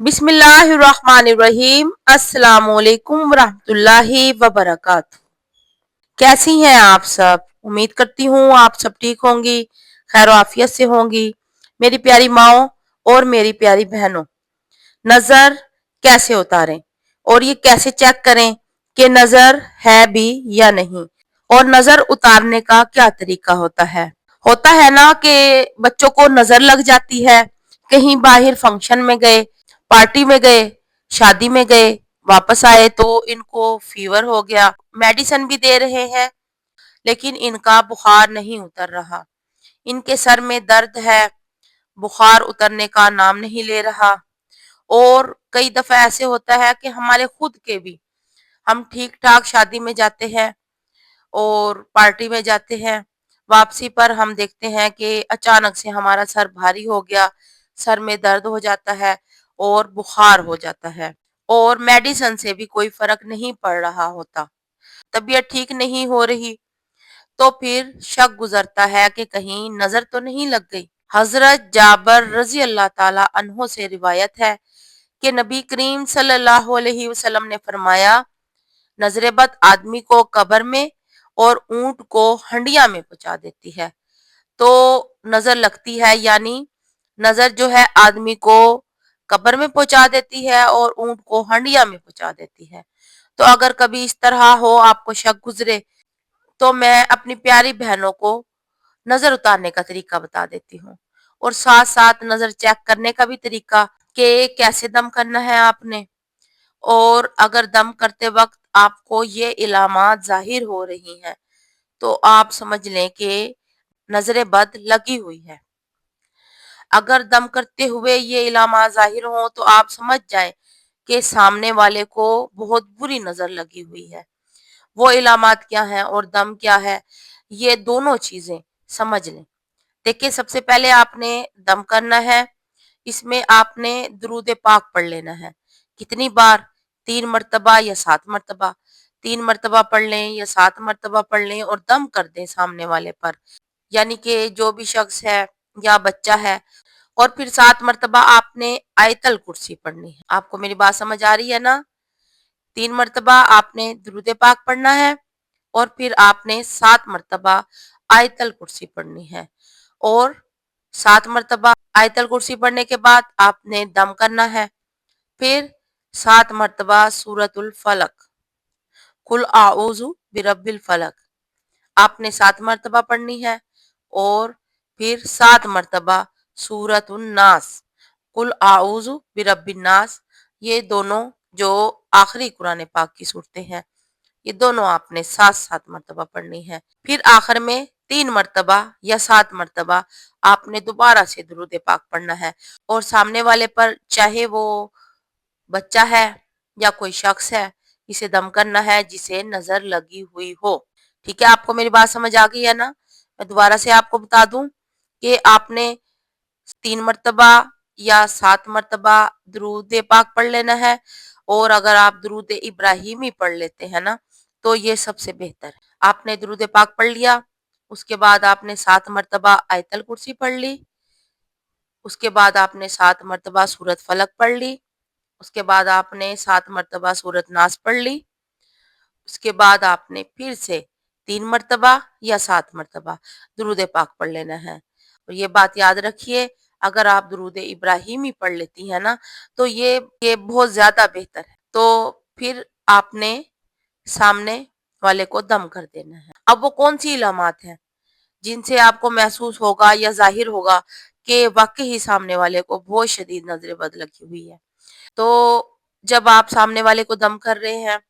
बिस्मिल्लाहिर्रहमानिर्रहीम। अस्सलामुअलैकुम वरहमतुल्लाहि वबरकातुहू। कैसी हैं आप सब? उम्मीद करती हूँ आप सब ठीक होंगी, खैर आफियत से होंगी। मेरी प्यारी माओ और मेरी प्यारी बहनों, नजर कैसे उतारें और ये कैसे चेक करें कि नजर है भी या नहीं, और नजर उतारने का क्या तरीका होता है ना कि बच्चों को नजर लग जाती है, कहीं बाहर फंक्शन में गए, पार्टी में गए, शादी में गए, वापस आए तो इनको फीवर हो गया, मेडिसिन भी दे रहे हैं लेकिन इनका बुखार नहीं उतर रहा, इनके सर में दर्द है, बुखार उतरने का नाम नहीं ले रहा। और कई दफा ऐसे होता है कि हमारे खुद के भी, हम ठीक ठाक शादी में जाते हैं और पार्टी में जाते हैं, वापसी पर हम देखते हैं कि अचानक से हमारा सर भारी हो गया, सर में दर्द हो जाता है और बुखार हो जाता है, और मेडिसिन से भी कोई फर्क नहीं पड़ रहा होता, तबीयत ठीक नहीं हो रही, तो फिर शक गुजरता है कि कहीं नजर तो नहीं लग गई। हजरत जाबर रजी अल्लाह ताला अन्हो से रिवायत है कि नबी करीम सल्लल्लाहु अलैहि वसल्लम ने फरमाया, नजर बद आदमी को कब्र में और ऊंट को हंडिया में पहुंचा देती है। तो नजर लगती है, यानी नजर जो है आदमी को कब्र में पहुंचा देती है और ऊंट को हंडिया में पहुंचा देती है। तो अगर कभी इस तरह हो, आपको शक गुजरे, तो मैं अपनी प्यारी बहनों को नजर उतारने का तरीका बता देती हूँ, और साथ साथ नजर चेक करने का भी तरीका कि कैसे दम करना है आपने। और अगर दम करते वक्त आपको ये इलामात जाहिर हो रही हैं, तो आप समझ लें कि नजर बद लगी हुई है। अगर दम करते हुए ये इलामात जाहिर हो तो आप समझ जाएं कि सामने वाले को बहुत बुरी नजर लगी हुई है। वो इलामात क्या है और दम क्या है, ये दोनों चीजें समझ लें। देखिए, सबसे पहले आपने दम करना है, इसमें आपने दुरूद पाक पढ़ लेना है। कितनी बार? 3 मरतबा या 7 मरतबा। 3 मरतबा पढ़ लें या 7 मरतबा पढ़ लें और दम कर दें सामने वाले पर, यानी कि जो भी शख्स है या बच्चा है। और फिर 7 मरतबा आपने आयतल कुर्सी पढ़नी है। आपको मेरी बात समझ आ रही है ना? 3 मरतबा आपने दुरूद पाक पढ़ना है और फिर आपने 7 मरतबा आयतल कुर्सी पढ़नी है। और 7 मरतबा आयतल कुर्सी पढ़ने के बाद आपने दम करना है। फिर 7 मरतबा सूरतुल फलक, कुल आऊजु बिरब्बिल फलक, आपने 7 मरतबा पढ़नी है। और फिर 7 मरतबा सूरतुन नास, कुल आऊजु बिरब्बिन नास, ये दोनों जो आखिरी कुरान पाक की सूरतें हैं, ये दोनों आपने 7 7 मरतबा पढ़नी है। फिर आखिर में 3 मरतबा या 7 मरतबा आपने दोबारा से दुरूद पाक पढ़ना है, और सामने वाले पर, चाहे वो बच्चा है या कोई शख्स है, इसे दम करना है जिसे नजर लगी हुई हो। ठीक है, आपको मेरी बात समझ आ गई है ना? मैं दोबारा से आपको बता दूं कि आपने 3 मरतबा या 7 मरतबा दुरूद पाक पढ़ लेना है, और अगर आप दुरूद इब्राहिमी पढ़ लेते हैं ना, तो ये सबसे बेहतर है। आपने दुरूद पाक पढ़ लिया, उसके बाद आपने 7 मरतबा आयतल कुर्सी पढ़ ली, उसके बाद आपने 7 मरतबा सूरत फलक पढ़ ली, उसके बाद आपने 7 मरतबा सूरत नास पढ़ ली, उसके बाद आपने फिर से 3 मरतबा या 7 मरतबा दुरूद पाक पढ़ लेना है। और ये बात याद रखिए, अगर आप दुरूद इब्राहिमी पढ़ लेती हैं ना, तो ये बहुत ज्यादा बेहतर है। तो फिर आपने सामने वाले को दम कर देना है। अब वो कौन सी इलामात है जिनसे आपको महसूस होगा या जाहिर होगा कि वाकई ही सामने वाले को बहुत शदीद नजर बद लगी हुई है? तो जब आप सामने वाले को दम कर रहे हैं,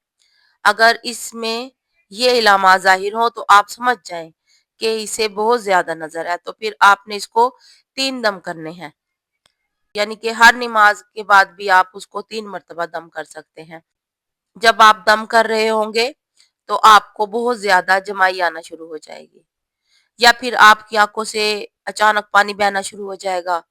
अगर इसमें ये इलामा जाहिर हो तो आप समझ जाएं कि इसे बहुत ज्यादा नजर है, तो फिर आपने इसको 3 दम करने हैं, यानी कि हर नमाज के बाद भी आप उसको 3 मरतबा दम कर सकते हैं। जब आप दम कर रहे होंगे तो आपको बहुत ज्यादा जमाई आना शुरू हो जाएगी, या फिर आपकी आंखों से अचानक पानी बहना शुरू हो जाएगा,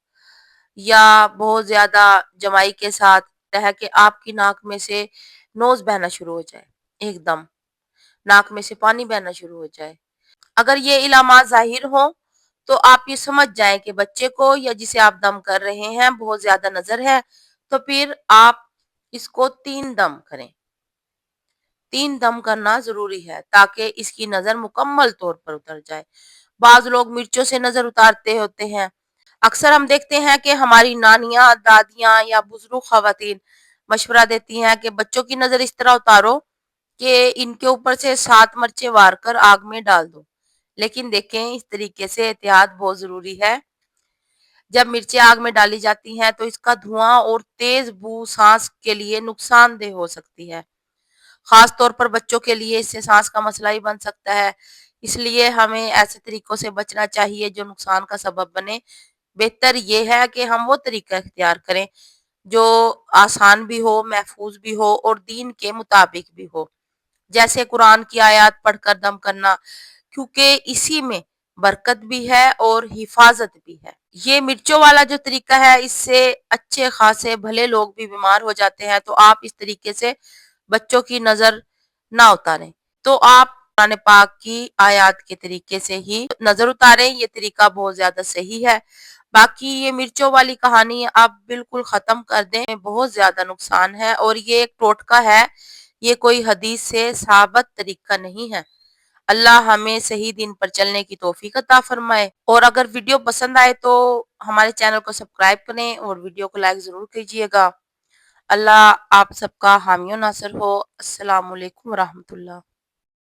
या बहुत ज्यादा जमाई के साथ है कि आपकी नाक में से नोज बहना शुरू हो जाए, एकदम नाक में से पानी बहना शुरू हो जाए। अगर ये इलामात जाहिर हो तो आप ये समझ जाएं कि बच्चे को या जिसे आप दम कर रहे हैं बहुत ज्यादा नजर है, تو پھر آپ اس کو 3 دم کریں۔ 3 دم کرنا ضروری ہے تاکہ اس کی نظر مکمل طور پر اتر جائے۔ بعض لوگ مرچوں سے نظر اتارتے ہوتے ہیں۔ اکثر ہم دیکھتے ہیں کہ ہماری نانیاں، دادیاں یا بزرگ خواتین مشورہ دیتی ہیں کہ بچوں کی نظر اس طرح اتارو کہ ان کے اوپر سے 7 مرچیں وار کر آگ میں ڈال دو۔ لیکن دیکھیں، اس طریقے سے احتیاط بہت ضروری ہے۔ جب مرچیں آگ میں ڈالی جاتی ہیں تو اس کا دھواں اور تیز بو سانس کے لیے نقصان دہ ہو سکتی ہے۔ خاص طور پر بچوں کے لیے اس سے سانس کا مسئلہ ہی بن سکتا ہے۔ اس لیے ہمیں ایسے طریقوں سے بچنا چاہیے جو نقصان کا سبب بنے۔ بہتر یہ ہے کہ ہم وہ طریقہ اختیار کریں جو آسان بھی ہو، محفوظ بھی ہو اور دین کے مطابق بھی ہو، جیسے قرآن کی آیات پڑھ کر دم کرنا، کیونکہ اسی میں برکت بھی ہے اور حفاظت بھی ہے۔ یہ مرچوں والا جو طریقہ ہے، اس سے اچھے خاصے بھلے لوگ بھی بیمار ہو جاتے ہیں، تو آپ اس طریقے سے بچوں کی نظر نہ اتاریں۔ تو آپ قرآن پاک کی آیات کے طریقے سے ہی نظر اتاریں۔ یہ طریقہ بہت زیادہ صحیح ہے۔ باقی یہ مرچوں والی کہانی آپ بالکل ختم کر دیں، بہت زیادہ نقصان ہے اور یہ ایک ٹوٹکا ہے، یہ کوئی حدیث سے ثابت طریقہ نہیں ہے۔ اللہ ہمیں صحیح دین پر چلنے کی توفیق عطا فرمائے۔ اور اگر ویڈیو پسند آئے تو ہمارے چینل کو سبسکرائب کریں اور ویڈیو کو لائک ضرور کیجیے گا۔ اللہ آپ سب کا حامی و ناصر ہو۔ السلام علیکم ورحمۃ اللہ۔